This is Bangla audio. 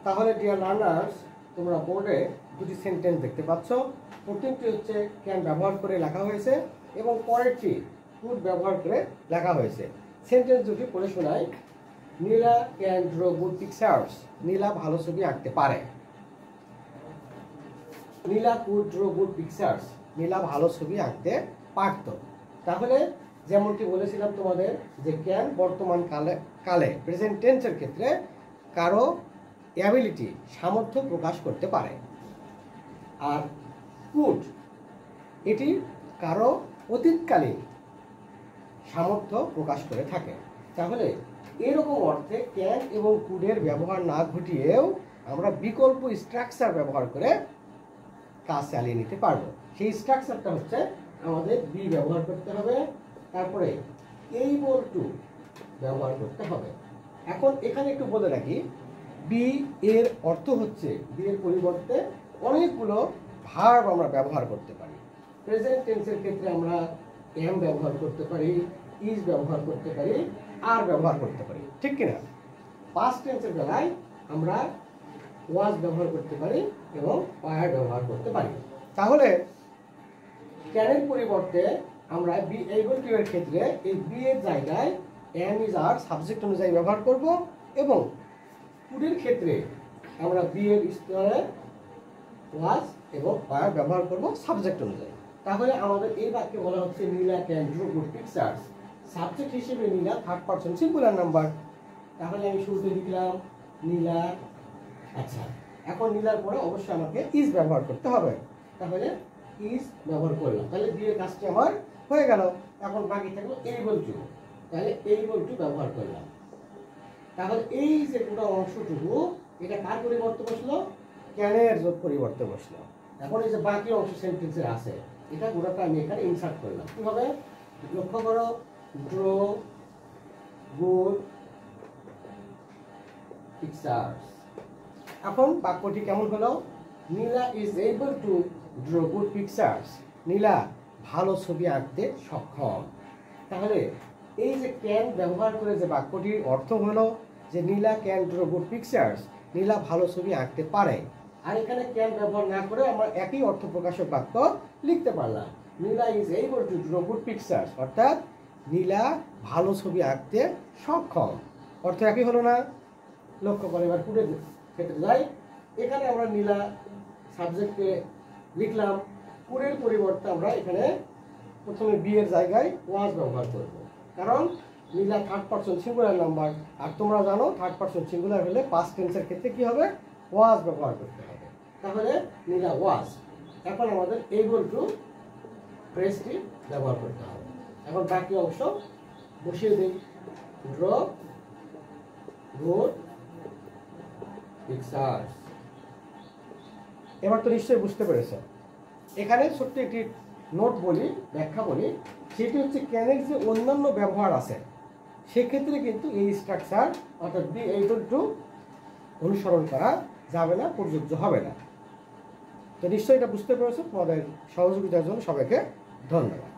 তাহলে ডিয়ার লার্নার্স, তোমরা বোর্ডে দুটি সেন্টেন্স দেখতে পাচ্ছ। প্রথমটি হচ্ছে ক্যান ব্যবহার করে লেখা হয়েছে এবং পরেরটি কুড ব্যবহার করে লেখা হয়েছে। সেন্টেন্স দুটি পড়ে শোনাই। নীলা can draw good pictures. Nila ভালো ছবি আঁকতে পারে। নীলা could draw good pictures. Nila ভালো ছবি আঁকতে পারত। তাহলে যেমনটি বলেছিলাম তোমাদের যে ক্যান বর্তমান কালে প্রেজেন্ট টেন্সের ক্ষেত্রে কারো অ্যাবিলিটি সামর্থ্য প্রকাশ করতে পারে। আর কুড এটি কারো অতীতকালীন সামর্থ্য প্রকাশ করে থাকে। তাহলে এরকম অর্থে ক্যান এবং কুডের ব্যবহার না ঘটিয়েও আমরা বিকল্প স্ট্রাকচার ব্যবহার করে কাজ চালিয়ে নিতে পারবো। সেই স্ট্রাকচারটা হচ্ছে আমাদের বি ব্যবহার করতে হবে, তারপরে এইবল টু ব্যবহার করতে হবে। এখন এখানে একটু বলে রাখি, বি এর অর্থ হচ্ছে বি এর পরিবর্তে অনেকগুলো ভার্ব আমরা ব্যবহার করতে পারি। প্রেজেন্ট টেন্সের ক্ষেত্রে আমরা এম ব্যবহার করতে পারি, ইজ ব্যবহার করতে পারি, আর ব্যবহার করতে পারি, ঠিক কিনা? পাস্ট টেন্সের বেলায় আমরা ওয়াজ ব্যবহার করতে পারি এবং ওয়ার ব্যবহার করতে পারি। তাহলে ক্যানের পরিবর্তে আমরা বি এইবল টু এর ক্ষেত্রে এই বি এর জায়গায় এম ইজ আর সাবজেক্ট অনুযায়ী ব্যবহার করব এবং কুডের ক্ষেত্রে আমরা বি এর স্তরে ওয়াজ এবং ওয়ার ব্যবহার করব সাবজেক্ট অনুযায়ী। তাহলে আমাদের এই বাক্যে বলা হচ্ছে Nila can draw good pictures. Subject হিসেবে Nila third person singular number. তাহলে আমি শুরুতে লিখলাম নীলা। আচ্ছা, এখন নীলার পরে অবশ্যই আমাকে ইজ ব্যবহার করতে হবে। তাহলে ইজ ব্যবহার করলাম, তাহলে বি এর কাজটি আমার হয়ে গেল। এখন বাকি থাকলো এইবল টু। তাহলে এইবল টু ব্যবহার করলাম। তাহলে এই যে পুরো অংশটুকু এটা কার পরিবর্তে বসলো? ক্যানের পরিবর্তে বসলো। এখন এই যে বাকি অংশ সেন্টেন্সে আছে এটা পুরোটা আমি এখানে ইনসার্ট করলাম। কিভাবে? লক্ষ্য করো, ড্র গুড পিকচার্স। এখন বাক্যটি কেমন হলো? Nila is able to draw good pictures. Nila ভালো ছবি আঁকতে সক্ষম। তাহলে এই যে ক্যান ব্যবহার করে যে বাক্যটির অর্থ হলো যে নীলা can draw good pictures, Nila ভালো ছবি আঁকতে পারে। আর এখানে ক্যান ব্যবহার না করে আমরা একই অর্থ প্রকাশক বাক্য লিখতে পারলাম, Nila is able to draw good pictures, অর্থাৎ নীলা ভালো ছবি আঁকতে সক্ষম। অর্থ একই হলো না? লক্ষ্য করে এবার কুডের ক্ষেত্রে যাই। এখানে আমরা নীলা সাবজেক্টে লিখলাম, কুডের পরিবর্তে আমরা এখানে প্রথমে বি এর জায়গায় ওয়াজ ব্যবহার করব, কারণ নীলা থার্ড পারসন সিঙ্গুলার নাম্বার। আর তোমরা জানো থার্ড পারসন সিঙ্গুলার হলে পাস্ট টেন্সের ক্ষেত্রে কি হবে? ওয়াজ ব্যবহার করতে হবে। তাহলে নীলা ওয়াজ। এখন আমাদের এবল টু ফ্রেজটি ব্যবহার করতে হবে। এখন বাকি অংশ বসিয়ে দিই। Draw good pictures. এবার তো নিশ্চয়ই বুঝতে পেরেছে। এখানে ছোট্ট একটি নোট বলি, ব্যাখ্যা বলি, সেটি হচ্ছে ক্যানের যে অন্যান্য ব্যবহার আছে সেক্ষেত্রে কিন্তু এই স্ট্রাকচার অর্থাৎ বি এবল টু অনুসরণ করা যাবে না, প্রযোজ্য হবে না। তো নিশ্চয়ই এটা বুঝতে পেরেছো। তোমাদের সহযোগিতার জন্য সবাইকে ধন্যবাদ।